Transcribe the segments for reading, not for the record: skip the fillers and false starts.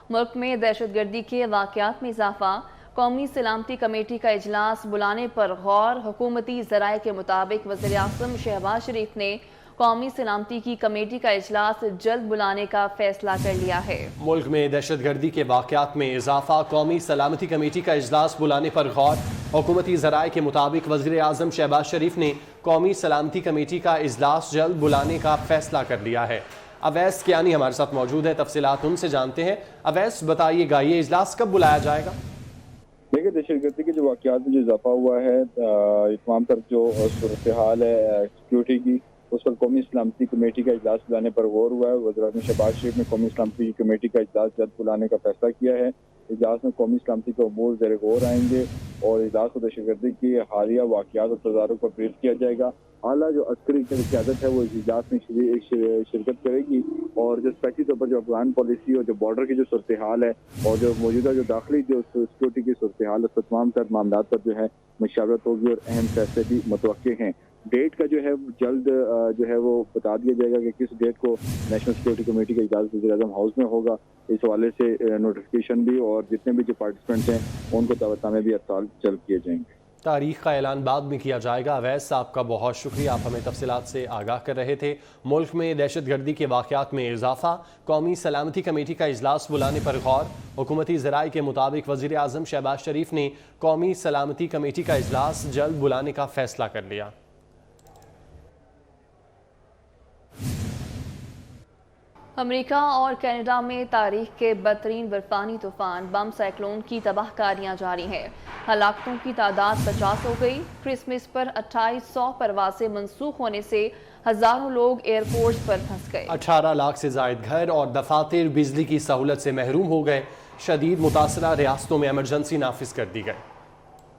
ملک میں دہشت گردی کے واقعات میں اضافہ، قومی سلامتی کمیٹی کا اجلاس بلانے پر غور۔ حکومتی ذرائع کے مطابق وزیر اعظم شہباز شریف نے قومی سلامتی کی کمیٹی کا اجلاس جلد بلانے کا فیصلہ کر لیا ہے۔ ملک میں دہشت گردی کے واقعات میں اضافہ، قومی سلامتی کمیٹی کا اجلاس بلانے پر غور۔ حکومتی ذرائع کے مطابق وزیر اعظم شہباز شریف نے قومی سلامتی کمیٹی کا اجلاس جلد بلانے کا فیصلہ کر لیا ہے۔ اویس کیانی ہمارے ساتھ موجود ہیں، تفصیلات ان سے جانتے ہیں۔ اویس بتائیے گا، یہ اجلاس کب بلایا جائے گا؟ دیکھیں، دہشت گردی کے جو واقعات میں جو اضافہ ہوا ہے، تمام تر جو صورتحال ہے سیکیورٹی کی، اس پر قومی سلامتی کمیٹی کا اجلاس بلانے پر غور ہوا ہے۔ وزیر اعظم شہباز شریف نے قومی سلامتی کمیٹی کا اجلاس جلد بلانے کا فیصلہ کیا ہے۔ اجلاس میں قومی سلامتی کے امور زیر غور آئیں گے اور اجلاس کو دہشت گردی کی حالیہ واقعات اور تدارک پر بریف کیا جائے گا۔ اعلیٰ جو عسکری قیادت ہے وہ اس اجلاس میں شرکت کرے گی اور جو اسپیشلی طور پر جو افغان پالیسی اور جو بارڈر کی جو صورتحال ہے اور جو موجودہ جو داخلی جو سیکورٹی کی صورتحال ہے، تمام تر معاملات پر جو ہے مشاورت ہوگی اور اہم فیصلے بھی متوقع ہیں۔ ڈیٹ کا جو ہے جلد جو ہے وہ بتا دیا جائے گا کہ کس ڈیٹ کو نیشنل سیکورٹی کمیٹی کا اجلاس وزیر اعظم ہاؤس میں ہوگا۔ اس حوالے سے نوٹیفیکیشن بھی اور جتنے بھی جو پارٹیسپینٹس ہیں ان کو دعوت نامے بھی ارسال جلد کیے جائیں گے۔ تاریخ کا اعلان بعد میں کیا جائے گا۔ اویس، آپ کا بہت شکریہ، آپ ہمیں تفصیلات سے آگاہ کر رہے تھے۔ ملک میں دہشت گردی کے واقعات میں اضافہ، قومی سلامتی کمیٹی کا اجلاس بلانے پر غور۔ حکومتی ذرائع کے مطابق وزیر اعظم شہباز شریف نے قومی سلامتی کمیٹی کا اجلاس جلد بلانے کا فیصلہ کر لیا۔ امریکہ اور کینیڈا میں تاریخ کے بدترین برفانی طوفان بم سائیکلون کی تباہ کاریاں جاری ہیں۔ ہلاکتوں کی تعداد 50 ہو گئی۔ کرسمس پر 2800 پروازیں منسوخ ہونے سے ہزاروں لوگ ایئرپورٹس پر پھنس گئے۔ 18 لاکھ سے زائد گھر اور دفاتر بجلی کی سہولت سے محروم ہو گئے۔ شدید متاثرہ ریاستوں میں ایمرجنسی نافذ کر دی گئی۔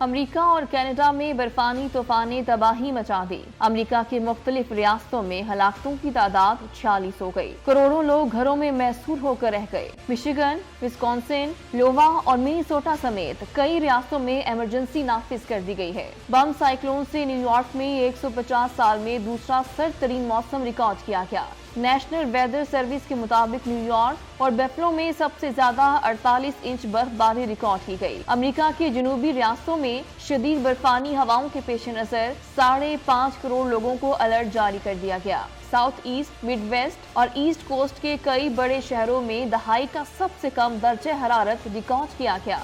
امریکہ اور کینیڈا میں برفانی طوفان نے تباہی مچا دی۔ امریکہ کی مختلف ریاستوں میں ہلاکتوں کی تعداد 46 ہو گئی۔ کروڑوں لوگ گھروں میں محصور ہو کر رہ گئے۔ مشیگن، وسکونسن، لووا اور منیسوٹا سمیت کئی ریاستوں میں ایمرجنسی نافذ کر دی گئی ہے۔ بم سائیکلون سے نیو یارک میں 150 سال میں دوسرا سرد ترین موسم ریکارڈ کیا گیا۔ نیشنل ویدر سروس کے مطابق نیو یارک اور بیفلو میں سب سے زیادہ 48 انچ برف باری ریکارڈ کی گئی۔ امریکہ کی جنوبی ریاستوں میں شدید برفانی ہواؤں کے پیش نظر 5.5 کروڑ لوگوں کو الرٹ جاری کر دیا گیا۔ ساؤتھ ایسٹ، مڈ ویسٹ اور ایسٹ کوسٹ کے کئی بڑے شہروں میں دہائی کا سب سے کم درجہ حرارت ریکارڈ کیا گیا۔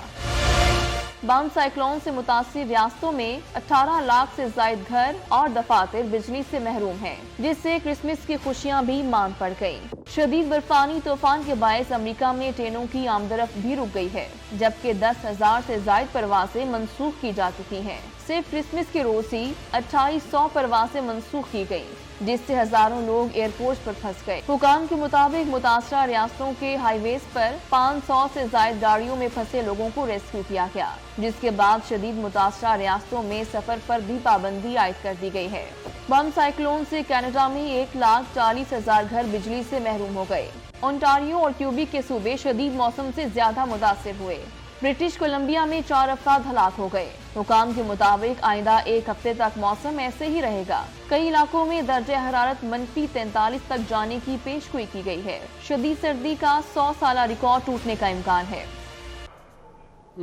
بم سائیکلون سے متاثر ریاستوں میں 18 لاکھ سے زائد گھر اور دفاتر بجلی سے محروم ہیں، جس سے کرسمس کی خوشیاں بھی ماند پڑ گئیں۔ شدید برفانی طوفان کے باعث امریکہ میں ٹرینوں کی آمدرفت بھی رک گئی ہے، جبکہ 10,000 سے زائد پروازیں منسوخ کی جا چکی ہیں۔ صرف کرسمس کے روز ہی 2800 پروازیں منسوخ کی گئیں، جس سے ہزاروں لوگ ایئرپورٹ پر پھنس گئے۔ حکام کے مطابق متاثرہ ریاستوں کے ہائی ویز پر 500 سے زائد گاڑیوں میں پھنسے لوگوں کو ریسکیو کیا گیا، جس کے بعد شدید متاثرہ ریاستوں میں سفر پر بھی پابندی عائد کر دی گئی ہے۔ بم سائیکلون سے کینیڈا میں 1,40,000 گھر بجلی سے محروم ہو گئے۔ اونٹاریو اور کیوبیک کے صوبے شدید موسم سے زیادہ متاثر ہوئے۔ برٹش کولمبیا میں 4 افراد ہلاک ہو گئے۔ حکام کے مطابق آئندہ 1 ہفتے تک موسم ایسے ہی رہے گا۔ کئی علاقوں میں درجہ حرارت -43 تک جانے کی پیشگوئی کی گئی ہے۔ شدید سردی کا 100 سالہ ریکارڈ ٹوٹنے کا امکان ہے۔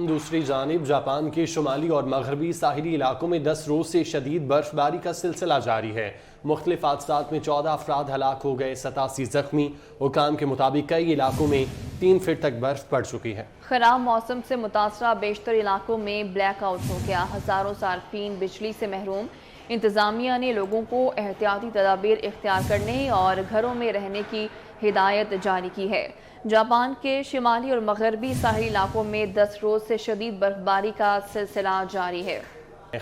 دوسری جانب جاپان کے شمالی اور مغربی ساحلی علاقوں میں 10 روز سے شدید برف باری کا سلسلہ جاری ہے۔ مختلف حادثات میں 14 افراد ہلاک ہو گئے، 87 زخمی۔ حکام کے مطابق کئی علاقوں میں 3 فٹ تک برف پڑ چکی ہے۔ خراب موسم سے متاثرہ بیشتر علاقوں میں بلیک آؤٹ ہو گیا، ہزاروں صارفین بجلی سے محروم۔ انتظامیہ نے لوگوں کو احتیاطی تدابیر اختیار کرنے اور گھروں میں رہنے کی ہدایت جاری کی ہے۔ جاپان کے شمالی اور مغربی ساحلی علاقوں میں 10 روز سے شدید برفباری کا سلسلہ جاری ہے۔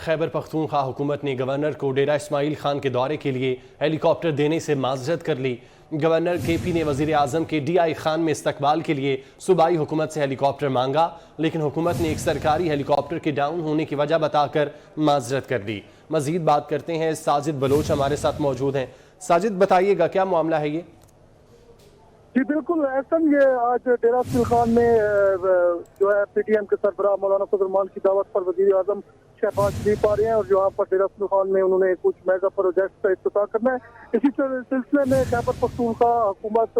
خیبر پختونخوا حکومت نے گورنر کو ڈیرہ اسماعیل خان کے دورے کے لیے ہیلی کاپٹر دینے سے معذرت کر لی۔ گورنر کے پی نے وزیر اعظم کے ڈی آئی خان میں استقبال کے لیے صوبائی حکومت سے ہیلی کاپٹر مانگا، لیکن حکومت نے ایک سرکاری ہیلی کاپٹر کے ڈاؤن ہونے کی وجہ بتا کر معذرت کر دی۔ مزید بات کرتے ہیں، ساجد بلوچ ہمارے ساتھ موجود ہیں۔ ساجد، بتائیے گا کیا معاملہ ہے یہ؟ جی بالکل احسن، یہ آج ڈیرہ اسماعیل خان میں جو ہے پی ٹی ایم کے سربراہ مولانا فضل الرحمان کی دعوت پر وزیر اعظم شہباز شریف آ رہے ہیں اور یہاں پر ڈیرہ اسماعیل خان میں انہوں نے کچھ میگا پروجیکٹ کا افتتاح کرنا ہے۔ اسی سلسلے میں خیبر پختونخوا حکومت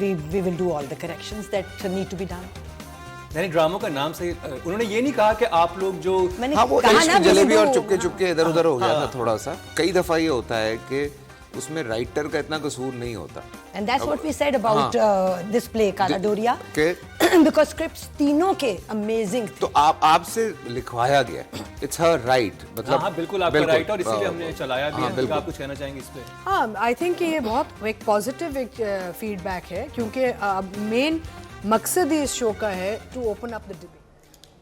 we will do all the corrections that need to be done. یعنی ڈراموں کا نام صحیح انہوں نے یہ نہیں کہا کہ آپ لوگ جو ہاں وہ عشق جلیبی اور چپکے چپکے ادھر ادھر ہو گیا تھا تھوڑا سا. کئی دفعہ یہ ہوتا ہے کہ اس میں رائٹر کا اتنا قصور نہیں ہوتا. And that's what we said about this play Kala Doria, because scripts تینوں کے amazing تھے. تو آپ سے لکھوایا گیا, it's her right. مطلب ہاں بالکل آپ کا رائٹ, اور اسی لیے ہم نے چلایا بھی ہے. آپ کچھ کہنا چاہیں گے اس پہ؟ ہاں آئی تھنک یہ بہت ایک پازیٹیو ایک فیڈ بیک ہے, کیونکہ مین مقصد ہی اس شو کا ہے to open up the debate.